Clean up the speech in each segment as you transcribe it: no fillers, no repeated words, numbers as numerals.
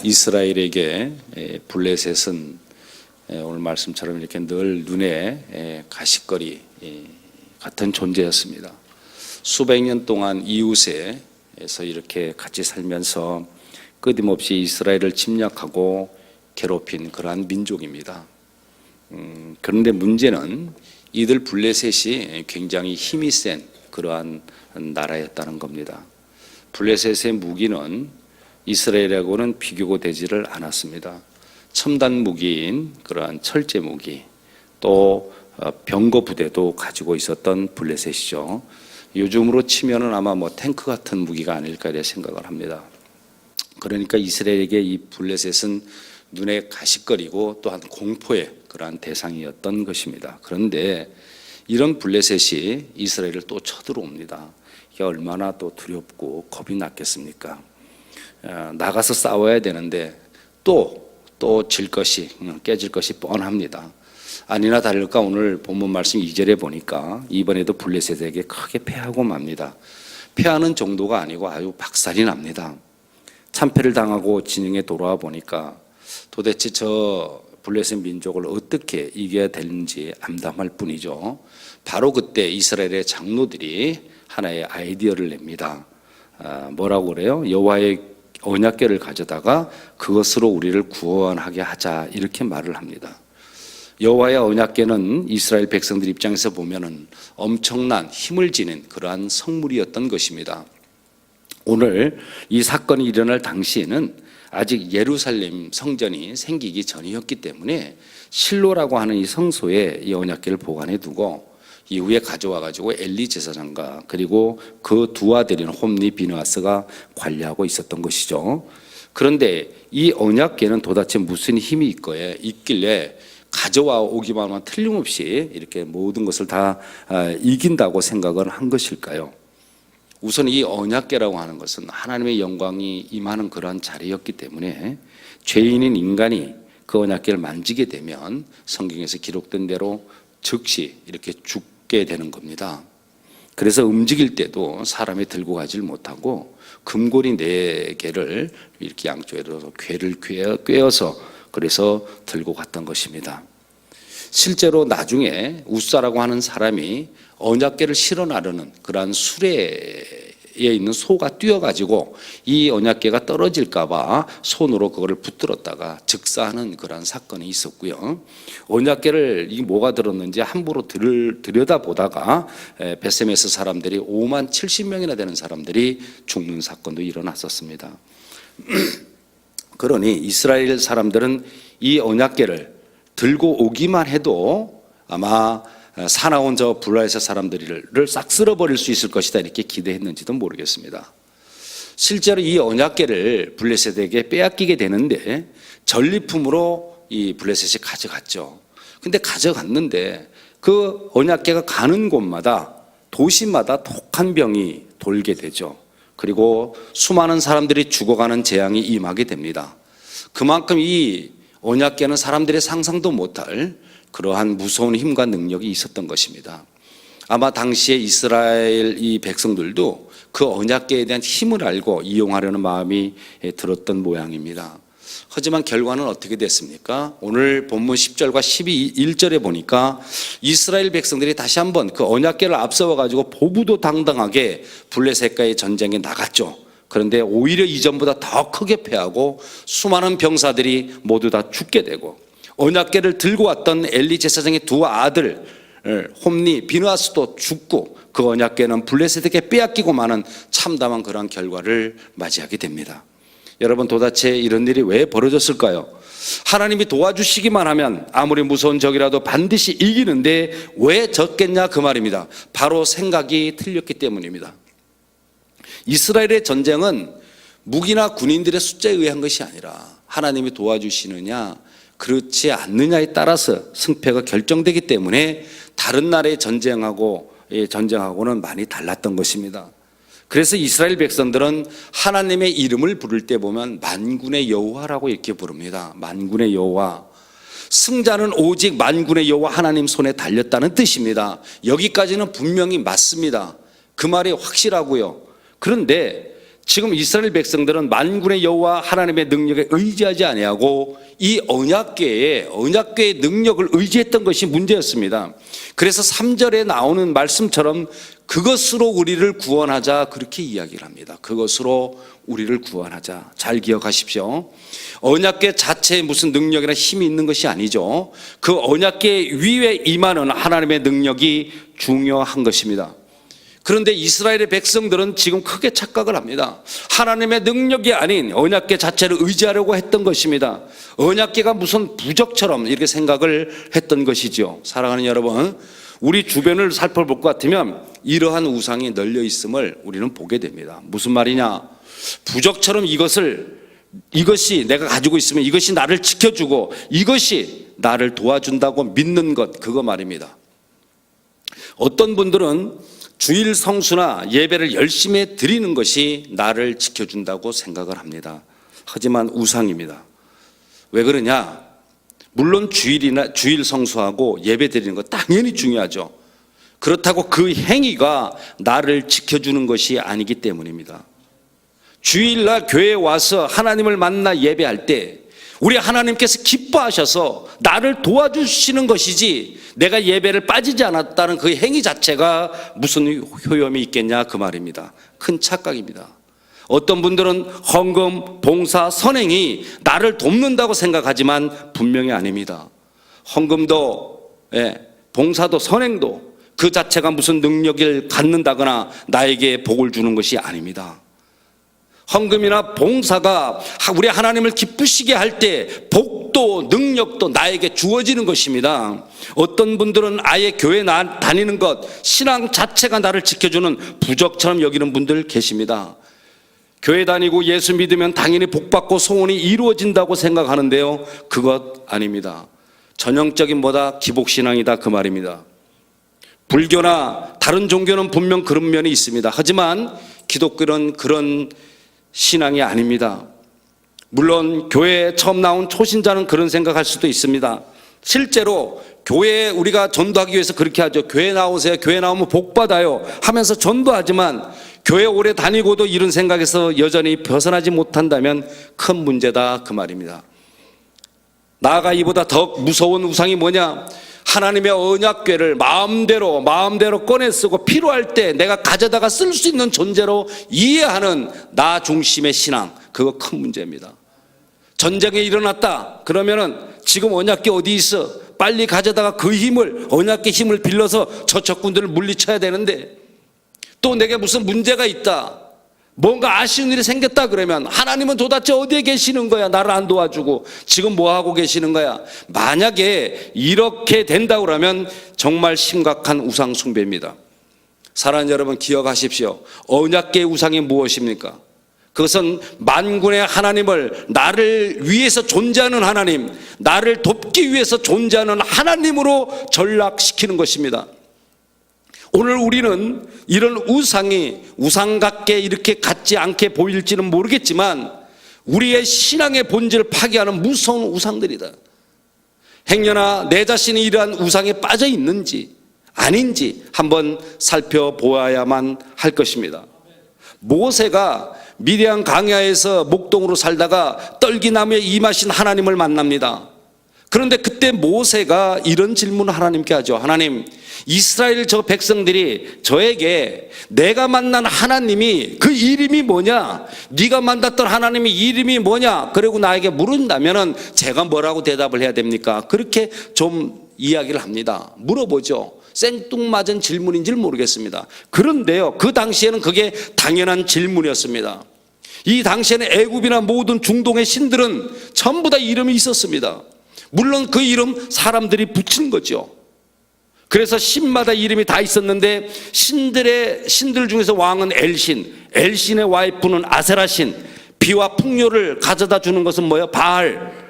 이스라엘에게 블레셋은 오늘 말씀처럼 이렇게 늘 눈에 가시거리 같은 존재였습니다. 수백 년 동안 이웃에서 이렇게 같이 살면서 끊임없이 이스라엘을 침략하고 괴롭힌 그러한 민족입니다. 그런데 문제는 이들 블레셋이 굉장히 힘이 센 그러한 나라였다는 겁니다. 블레셋의 무기는 이스라엘하고는 비교가 되지를 않았습니다. 첨단 무기인 그러한 철제 무기, 또 병거 부대도 가지고 있었던 블레셋이죠. 요즘으로 치면은 아마 탱크 같은 무기가 아닐까 이렇게 생각을 합니다. 그러니까 이스라엘에게 이 블레셋은 눈에 가시거리고 또한 공포의 그러한 대상이었던 것입니다. 그런데 이런 블레셋이 이스라엘을 또 쳐들어옵니다. 이게 얼마나 또 두렵고 겁이 났겠습니까? 나가서 싸워야 되는데 또 질 것이, 깨질 것이 뻔합니다. 아니나 다를까 오늘 본문 말씀 2절에 보니까 이번에도 블레셋에게 크게 패하고 맙니다. 패하는 정도가 아니고 아주 박살이 납니다. 참패를 당하고 진영에 돌아와 보니까 도대체 저 블레셋 민족을 어떻게 이겨야 되는지 암담할 뿐이죠. 바로 그때 이스라엘의 장로들이 하나의 아이디어를 냅니다. 뭐라고 그래요? 여호와의 언약궤를 가져다가 그것으로 우리를 구원하게 하자, 이렇게 말을 합니다. 여호와의 언약궤는 이스라엘 백성들 입장에서 보면은 엄청난 힘을 지닌 그러한 성물이었던 것입니다. 오늘 이 사건이 일어날 당시에는 아직 예루살렘 성전이 생기기 전이었기 때문에 실로라고 하는 이 성소에 이 언약궤를 보관해 두고 이후에 가져와 가지고 엘리 제사장과 그리고 그 두 아들인 홈니 비느하스가 관리하고 있었던 것이죠. 그런데 이 언약궤는 도대체 무슨 힘이 있길래 가져와 오기만 하면 틀림없이 이렇게 모든 것을 다 이긴다고 생각을 한 것일까요? 우선 이 언약궤라고 하는 것은 하나님의 영광이 임하는 그러한 자리였기 때문에 죄인인 인간이 그 언약궤를 만지게 되면 성경에서 기록된 대로 즉시 이렇게 죽게 되는 겁니다. 그래서 움직일 때도 사람이 들고 가지를 못하고 금고리 4개를 이렇게 양쪽으로 궤를 꿰어서 그래서 들고 갔던 것입니다. 실제로 나중에 웃사라고 하는 사람이 언약궤를 실어 나르는 그러한 수레에 있는 소가 뛰어가지고 이 언약궤가 떨어질까봐 손으로 그거를 붙들었다가 즉사하는 그러한 사건이 있었고요. 언약궤를 이게 뭐가 들었는지 함부로 들여다보다가 베세메스 사람들이 5만 70명이나 되는 사람들이 죽는 사건도 일어났었습니다. 그러니 이스라엘 사람들은 이 언약궤를 들고 오기만 해도 아마 사나운 저 블레셋 사람들을 싹 쓸어버릴 수 있을 것이다 이렇게 기대했는지도 모르겠습니다. 실제로 이 언약궤를 블레셋에게 빼앗기게 되는데 전리품으로 이 블레셋이 가져갔죠. 근데 가져갔는데 그 언약궤가 가는 곳마다 도시마다 독한 병이 돌게 되죠. 그리고 수많은 사람들이 죽어가는 재앙이 임하게 됩니다. 그만큼 이 언약궤는 사람들의 상상도 못할 그러한 무서운 힘과 능력이 있었던 것입니다. 아마 당시에 이스라엘 이 백성들도 그 언약궤에 대한 힘을 알고 이용하려는 마음이 들었던 모양입니다. 하지만 결과는 어떻게 됐습니까? 오늘 본문 10절과 11절에 보니까 이스라엘 백성들이 다시 한번 그 언약궤를 앞세워 가지고 보부도당당하게 블레셋과의 전쟁에 나갔죠. 그런데 오히려 이전보다 더 크게 패하고 수많은 병사들이 모두 다 죽게 되고 언약궤를 들고 왔던 엘리 제사장의 두 아들 홈니 비느하스도 죽고 그 언약궤는 블레셋에게 빼앗기고 마는 참담한 그러한 결과를 맞이하게 됩니다. 여러분, 도대체 이런 일이 왜 벌어졌을까요? 하나님이 도와주시기만 하면 아무리 무서운 적이라도 반드시 이기는데 왜 졌겠냐 그 말입니다. 바로 생각이 틀렸기 때문입니다. 이스라엘의 전쟁은 무기나 군인들의 숫자에 의한 것이 아니라 하나님이 도와주시느냐 그렇지 않느냐에 따라서 승패가 결정되기 때문에 다른 나라의 전쟁하고는 많이 달랐던 것입니다. 그래서 이스라엘 백성들은 하나님의 이름을 부를 때 보면 만군의 여호와라고 이렇게 부릅니다. 만군의 여호와. 승자는 오직 만군의 여호와 하나님 손에 달렸다는 뜻입니다. 여기까지는 분명히 맞습니다. 그 말이 확실하고요. 그런데 지금 이스라엘 백성들은 만군의 여호와 하나님의 능력에 의지하지 아니하고 이 언약궤의 능력을 의지했던 것이 문제였습니다. 그래서 3절에 나오는 말씀처럼 그것으로 우리를 구원하자, 그렇게 이야기를 합니다. 그것으로 우리를 구원하자. 잘 기억하십시오. 언약궤 자체에 무슨 능력이나 힘이 있는 것이 아니죠. 그 언약궤 위에 임하는 하나님의 능력이 중요한 것입니다. 그런데 이스라엘의 백성들은 지금 크게 착각을 합니다. 하나님의 능력이 아닌 언약궤 자체를 의지하려고 했던 것입니다. 언약궤가 무슨 부적처럼 이렇게 생각을 했던 것이죠. 사랑하는 여러분, 우리 주변을 살펴볼 것 같으면 이러한 우상이 널려 있음을 우리는 보게 됩니다. 무슨 말이냐? 부적처럼 이것이 내가 가지고 있으면 이것이 나를 지켜주고 이것이 나를 도와준다고 믿는 것, 그거 말입니다. 어떤 분들은 주일 성수나 예배를 열심히 드리는 것이 나를 지켜준다고 생각을 합니다. 하지만 우상입니다. 왜 그러냐? 물론 주일 성수하고 예배 드리는 거 당연히 중요하죠. 그렇다고 그 행위가 나를 지켜주는 것이 아니기 때문입니다. 주일날 교회에 와서 하나님을 만나 예배할 때 우리 하나님께서 기뻐하셔서 나를 도와주시는 것이지 내가 예배를 빠지지 않았다는 그 행위 자체가 무슨 효험이 있겠냐, 그 말입니다. 큰 착각입니다. 어떤 분들은 헌금, 봉사, 선행이 나를 돕는다고 생각하지만 분명히 아닙니다. 헌금도 봉사도 선행도 그 자체가 무슨 능력을 갖는다거나 나에게 복을 주는 것이 아닙니다. 헌금이나 봉사가 우리 하나님을 기쁘시게 할 때 복도 능력도 나에게 주어지는 것입니다. 어떤 분들은 아예 교회 다니는 것, 신앙 자체가 나를 지켜주는 부적처럼 여기는 분들 계십니다. 교회 다니고 예수 믿으면 당연히 복받고 소원이 이루어진다고 생각하는데요, 그것 아닙니다. 전형적인 기복신앙이다, 그 말입니다. 불교나 다른 종교는 분명 그런 면이 있습니다. 하지만 기독교는 그런 신앙이 아닙니다. 물론 교회에 처음 나온 초신자는 그런 생각할 수도 있습니다. 실제로 교회에 우리가 전도하기 위해서 그렇게 하죠. 교회 나오세요, 교회 나오면 복 받아요 하면서 전도하지만 교회 오래 다니고도 이런 생각에서 여전히 벗어나지 못한다면 큰 문제다, 그 말입니다. 나아가 이보다 더 무서운 우상이 뭐냐? 하나님의 언약궤를 마음대로 꺼내 쓰고 필요할 때 내가 가져다가 쓸 수 있는 존재로 이해하는 나 중심의 신앙, 그거 큰 문제입니다. 전쟁이 일어났다 그러면은 지금 언약궤 어디 있어? 빨리 가져다가 그 힘을, 언약궤 힘을 빌려서 저 적군들을 물리쳐야 되는데, 또 내게 무슨 문제가 있다, 뭔가 아쉬운 일이 생겼다 그러면 하나님은 도대체 어디에 계시는 거야? 나를 안 도와주고 지금 뭐 하고 계시는 거야? 만약에 이렇게 된다고 그러면 정말 심각한 우상 숭배입니다. 사랑하는 여러분, 기억하십시오. 언약궤의 우상이 무엇입니까? 그것은 만군의 하나님을, 나를 위해서 존재하는 하나님, 나를 돕기 위해서 존재하는 하나님으로 전락시키는 것입니다. 오늘 우리는 이런 우상이 우상 같게 이렇게 같지 않게 보일지는 모르겠지만 우리의 신앙의 본질을 파괴하는 무서운 우상들이다. 행여나 내 자신이 이러한 우상에 빠져 있는지 아닌지 한번 살펴보아야만 할 것입니다. 모세가 미디안 광야에서 목동으로 살다가 떨기나무에 임하신 하나님을 만납니다. 그런데 그때 모세가 이런 질문을 하나님께 하죠. 하나님, 이스라엘 저 백성들이 저에게 내가 만난 하나님이 그 이름이 뭐냐? 네가 만났던 하나님이 이름이 뭐냐? 그리고 나에게 물은다면은 제가 뭐라고 대답을 해야 됩니까? 그렇게 좀 이야기를 합니다. 물어보죠. 생뚱맞은 질문인지 모르겠습니다. 그런데요, 그 당시에는 그게 당연한 질문이었습니다. 이 당시에는 애굽이나 모든 중동의 신들은 전부 다 이름이 있었습니다. 물론 그 이름 사람들이 붙인 거죠. 그래서 신마다 이름이 다 있었는데 신들 중에서 왕은 엘신, 엘신의 와이프는 아세라신, 비와 풍요를 가져다 주는 것은 뭐예요? 바알.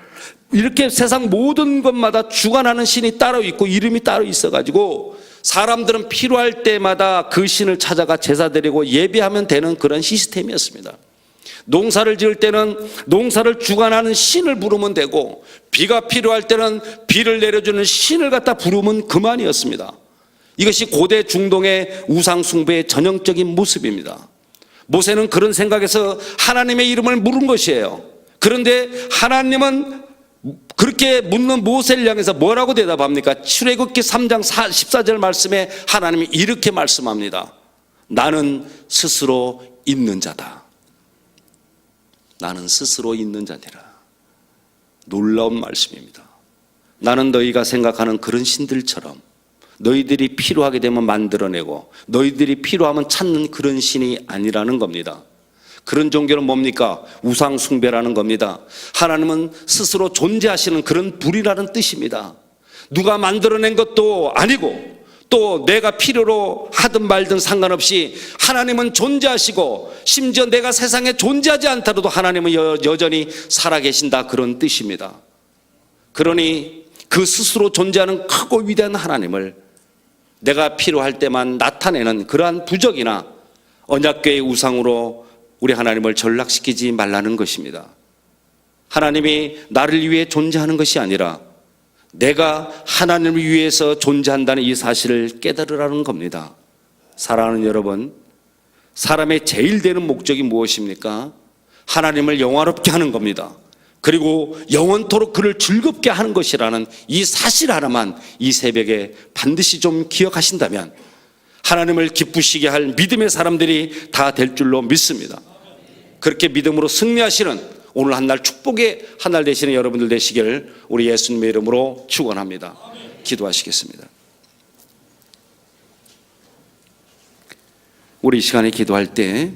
이렇게 세상 모든 것마다 주관하는 신이 따로 있고 이름이 따로 있어가지고 사람들은 필요할 때마다 그 신을 찾아가 제사 드리고 예배하면 되는 그런 시스템이었습니다. 농사를 지을 때는 농사를 주관하는 신을 부르면 되고, 비가 필요할 때는 비를 내려주는 신을 갖다 부르면 그만이었습니다. 이것이 고대 중동의 우상 숭배의 전형적인 모습입니다. 모세는 그런 생각에서 하나님의 이름을 물은 것이에요. 그런데 하나님은 그렇게 묻는 모세를 향해서 뭐라고 대답합니까? 출애굽기 3장 14절 말씀에 하나님이 이렇게 말씀합니다. 나는 스스로 있는 자다. 나는 스스로 있는 자니라. 놀라운 말씀입니다. 나는 너희가 생각하는 그런 신들처럼 너희들이 필요하게 되면 만들어내고 너희들이 필요하면 찾는 그런 신이 아니라는 겁니다. 그런 종교는 뭡니까? 우상 숭배라는 겁니다. 하나님은 스스로 존재하시는 그런 분이라는 뜻입니다. 누가 만들어낸 것도 아니고 또 내가 필요로 하든 말든 상관없이 하나님은 존재하시고 심지어 내가 세상에 존재하지 않더라도 하나님은 여전히 살아계신다, 그런 뜻입니다. 그러니 그 스스로 존재하는 크고 위대한 하나님을 내가 필요할 때만 나타내는 그러한 부적이나 언약궤의 우상으로 우리 하나님을 전락시키지 말라는 것입니다. 하나님이 나를 위해 존재하는 것이 아니라 내가 하나님을 위해서 존재한다는 이 사실을 깨달으라는 겁니다. 사랑하는 여러분, 사람의 제일 되는 목적이 무엇입니까? 하나님을 영화롭게 하는 겁니다. 그리고 영원토록 그를 즐겁게 하는 것이라는 이 사실 하나만 이 새벽에 반드시 좀 기억하신다면 하나님을 기쁘시게 할 믿음의 사람들이 다 될 줄로 믿습니다. 그렇게 믿음으로 승리하시는 오늘 한날 축복의 한날 되시는 여러분들 되시길 우리 예수님의 이름으로 축원합니다. 기도하시겠습니다. 우리 이 시간에 기도할 때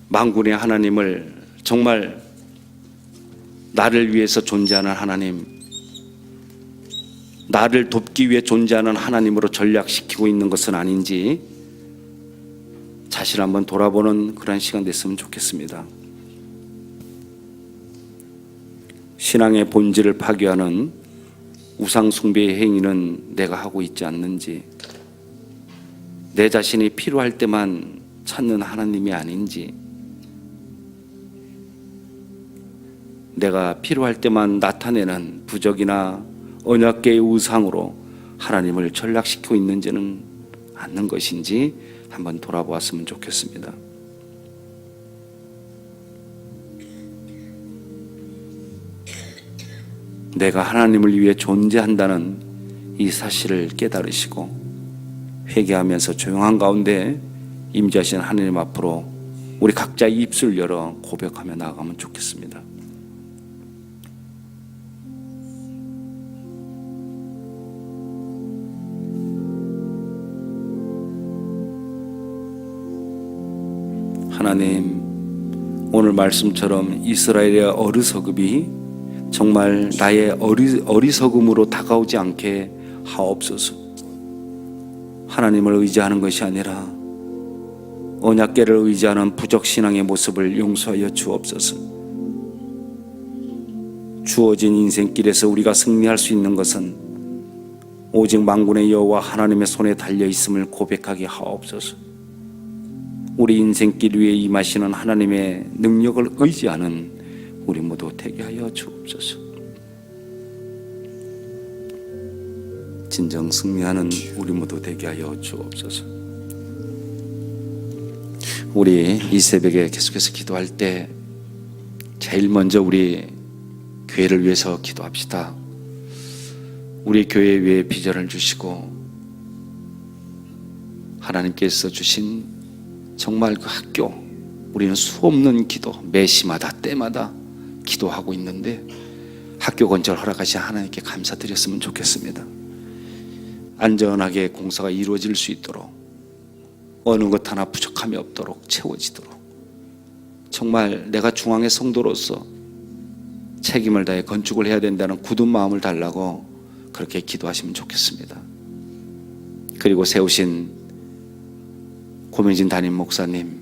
만군의 하나님을 정말 나를 위해서 존재하는 하나님, 나를 돕기 위해 존재하는 하나님으로 전락시키고 있는 것은 아닌지 자신 한번 돌아보는 그런 시간 됐으면 좋겠습니다. 신앙의 본질을 파괴하는 우상 숭배의 행위는 내가 하고 있지 않는지, 내 자신이 필요할 때만 찾는 하나님이 아닌지, 내가 필요할 때만 나타내는 부적이나 언약궤의 우상으로 하나님을 전락시키고 있는지는 않는 것인지 한번 돌아보았으면 좋겠습니다. 내가 하나님을 위해 존재한다는 이 사실을 깨달으시고 회개하면서 조용한 가운데 임재하신 하나님 앞으로 우리 각자 입술 열어 고백하며 나아가면 좋겠습니다. 하나님, 오늘 말씀처럼 이스라엘의 어리석음이 정말 나의 어리석음으로 다가오지 않게 하옵소서. 하나님을 의지하는 것이 아니라 언약궤를 의지하는 부적신앙의 모습을 용서하여 주옵소서. 주어진 인생길에서 우리가 승리할 수 있는 것은 오직 만군의 여호와 하나님의 손에 달려있음을 고백하게 하옵소서. 우리 인생길 위에 임하시는 하나님의 능력을 의지하는 우리 모두 되게 하여 주옵소서. 진정 승리하는 우리 모두 되게 하여 주옵소서. 우리 이 새벽에 계속해서 기도할 때 제일 먼저 우리 교회를 위해서 기도합시다. 우리 교회 위에 비전을 주시고 하나님께서 주신 정말 그 학교, 우리는 수없는 기도, 매시마다 때마다 기도하고 있는데 학교 건설 허락하신 하나님께 감사드렸으면 좋겠습니다. 안전하게 공사가 이루어질 수 있도록, 어느 것 하나 부족함이 없도록 채워지도록, 정말 내가 중앙의 성도로서 책임을 다해 건축을 해야 된다는 굳은 마음을 달라고 그렇게 기도하시면 좋겠습니다. 그리고 세우신 고명진 담임 목사님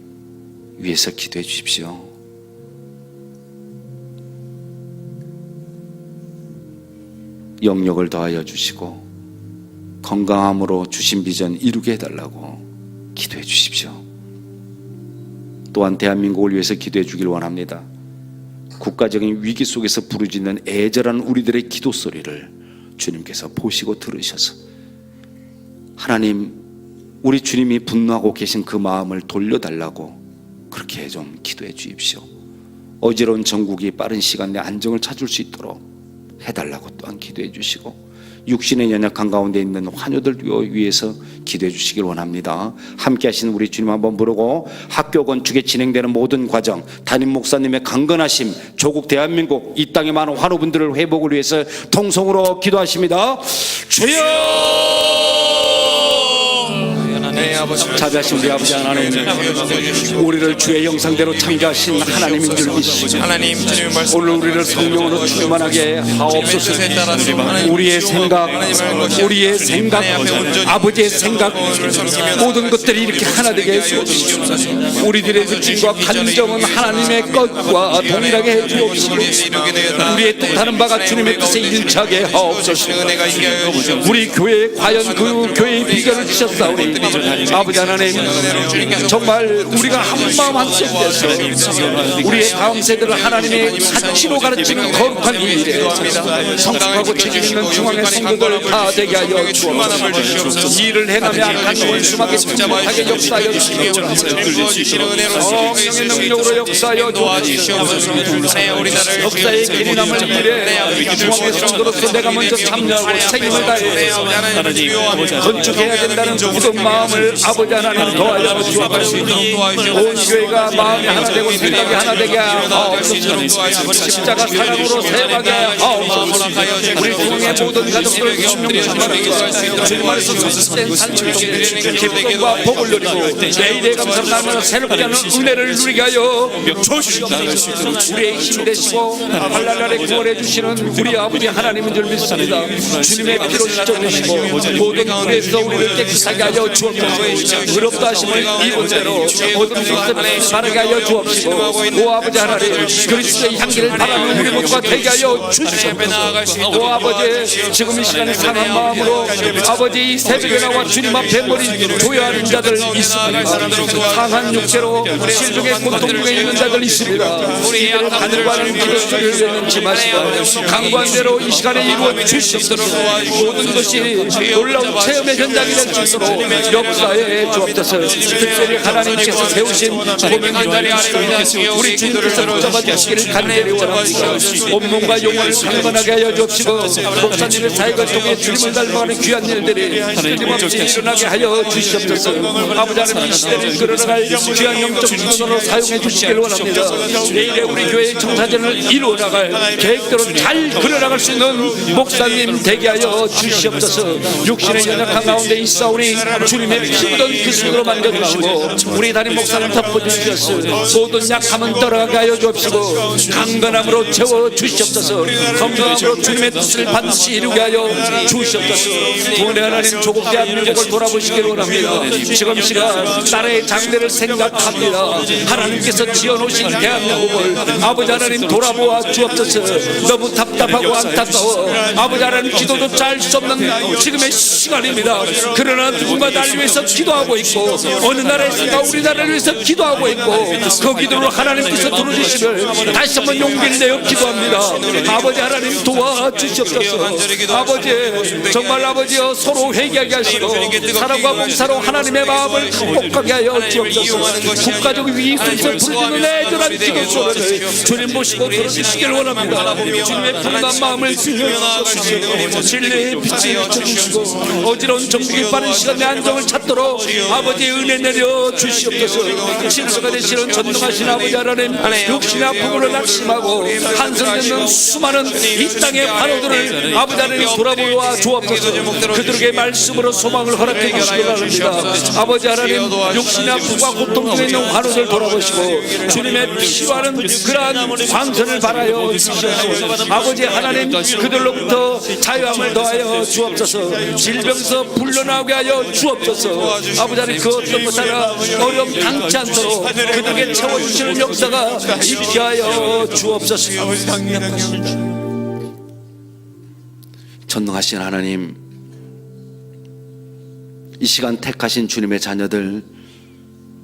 위해서 기도해 주십시오. 영역을 더하여 주시고 건강함으로 주신 비전 이루게 해달라고 기도해 주십시오. 또한 대한민국을 위해서 기도해 주길 원합니다. 국가적인 위기 속에서 부르짖는 애절한 우리들의 기도 소리를 주님께서 보시고 들으셔서 하나님, 우리 주님이 분노하고 계신 그 마음을 돌려달라고 그렇게 좀 기도해 주십시오. 어지러운 전국이 빠른 시간 내에 안정을 찾을 수 있도록 해달라고 또한 기도해 주시고, 육신의 연약한 가운데 있는 환우들 위해서 기도해 주시길 원합니다. 함께 하시는 우리 주님 한번 부르고, 학교 건축에 진행되는 모든 과정, 담임 목사님의 강건하심, 조국 대한민국 이 땅의 많은 환우분들을 회복을 위해서 통성으로 기도하십니다. 주여! 자비하신 우리 아버지 하나님, 우리를 주의 형상대로 창조하신 하나님인 줄 믿습니다. 오늘 우리를 성령으로 충만하게 하옵소서. 우리의 생각, 아버지의 생각, 모든 것들이 이렇게 하나 되게 해주옵시고, 우리들의 느낌과 감정은 하나님의 것과 동일하게 해주옵시고, 우리의 뜻하는 바가 주님의 뜻에 일치하게 하옵소서. 우리 교회에 과연 그 교회의 비결을 주셨사오니 아버지 하나님, 정말 우리가 한마음 한뜻 돼서 우리의 다음 세대를 하나님의 가치로 가르치는 거룩한 일에 성숙하고 책임 있는 중앙의 성도들 다 되게 하여 주옵소서. 이를 행하며 악한 원수막에 충분하게 역사하여 주시옵소서. 성령의 능력으로 역사하여 주옵소서. 역사의 길이 남을 일에 중앙의 성도로서 내가 먼저 참여하고 책임을 다해 건축해야 된다는 굳은 마음을 아버지 하나님 도와여 주옵소서. 온 교회가 마음이 하나 되고 생각이 하나 되게 하옵소서. 십자가 사랑으로 세하게 하옵소서. 우리 중앙의 모든 가족들을 성령 충만하여 주님 안에서 성숙된 삶을 기쁨과 복을 누리고 내일의 감사를 나누며 새롭게 하는 은혜를 누리게 하여 주옵소서. 우리의 힘이 되시고 환난날에 구원해 주시는 우리 아버지 하나님인 줄 믿습니다. 주님의 피로 씻어주시고 모든 불에서 우리를 깨끗하게 하여 주옵소서. 의롭다 하심을 입은 대로 모든 것들을 바르게 하여 주옵시고, 오 아버지 하나님, 그리스도의 향기를 바라는 우리 모두가 되게 하여 주시옵소서. 오 아버지, 지금 이 시간에 상한 마음으로 아버지 이 새벽에 나와 주님 앞에 머리 조여하는 자들 있습니다. 상한 육체로 실중에 고통 중에 있는 자들 있습니다. 이들을 간과하는 기도를 내는지 마시고 강구한 대로 이 시간에 이루어 주시옵소서. 모든 것이 놀라운 체험의 현장이 될 수 있도록 역사에 주옵소서. 특별히 하나님께서 세우신 고명한 자리 아래 우리 주님께서 붙잡아 주시기를 간절히 원합니다. 온몸과 영혼을 강건하게 하여 주옵시고, 목사님의 사역을 통해 주님을 닮아가는 귀한 일들이 끊임없이 일어나게 하여 주시옵소서. 아버지 하나님, 이 시대를 끌어나갈 귀한 영적 주문으로 사용해 주시기를 원합니다. 내일에 우리 교회의 청사전을 이루어나갈 계획대로 잘 그려나갈 수 있는 목사님 되게 하여 주시옵소서. 육신의 연약한 가운데 있사오니 주님의 피 묻은 그 손으로 만져주시고, 우리 담임 목사를 덮어주시옵소서. 모든 약함은 떠나가게 하여 주옵시고, 강건함으로 채워주시옵소서. 건강함으로 주님의 뜻을 반드시 이루게 하여 주시옵소서. 구원의 하나님, 조국 대한민국을 돌아보시기를 원합니다. 지금 시간 나라의 장래를 생각합니다. 하나님께서 지어놓으신 대한민국을 아버지 하나님 돌아보아 주옵소서. 너무 답답하고 안타까워 아버지 하나님 기도조차 할 수 없는 지금의 시간입니다. 그러나 누군가 날 위해서 기도하고 있고, 어느 나라에서가 우리나라를 위해서 기도하고 있고, 그 기도를 하나님께서 들어주시면 다시 한번 용기를 내어 기도합니다. 아버지 하나님 도와주시옵소서. 아버지, 정말 아버지여, 서로 회개하게 하시고 사랑과 봉사로 하나님의 마음을 극복하게 하여 주옵소서. 국가적 위기 속에서 부르짖는 애절한 기도 소리를 주님 보시고 들어주시길 원합니다. 주님의 푸른한 마음을 주시옵소서. 진리의 빛이 비춰주시고 어지러운 정국이 빠른 시간에 안정을 찾도록 아버지 은혜 내려 주시옵소서. 신수가 되시는 전능하신 아버지 하나님, 육신의 아픔으로 낙심하고 한성되는 수많은 이 땅의 환우들을 아버지 하나님 돌아보아 주옵소서. 그들에게 말씀으로 소망을 허락해 주시기 바랍니다. 아버지 하나님, 육신의 아픔과 고통 중에 있는 환우들 돌아보시고 주님의 피와는 그러한 광선을 발하여 주시옵소서. 아버지 하나님, 그들로부터 자유함을 더하여 주옵소서. 질병에서 불러나오게 하여 주옵소서. 아버지 하나님, 그 어떤 것 하나 어려움 당치 않도록 그들에게 채워주시는 역사가 있게 하여 주옵소서. 전능하신 하나님, 이 시간 택하신 주님의 자녀들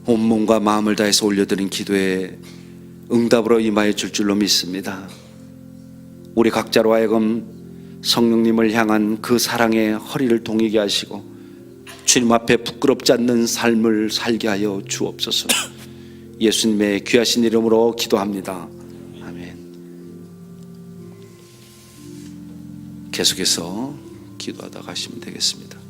온몸과 마음을 다해서 올려드린 기도에 응답으로 임하여 줄 줄로 믿습니다. 우리 각자로 하여금 성령님을 향한 그 사랑의 허리를 동이게 하시고 주님 앞에 부끄럽지 않는 삶을 살게 하여 주옵소서. 예수님의 귀하신 이름으로 기도합니다. 아멘. 계속해서 기도하다 가시면 되겠습니다.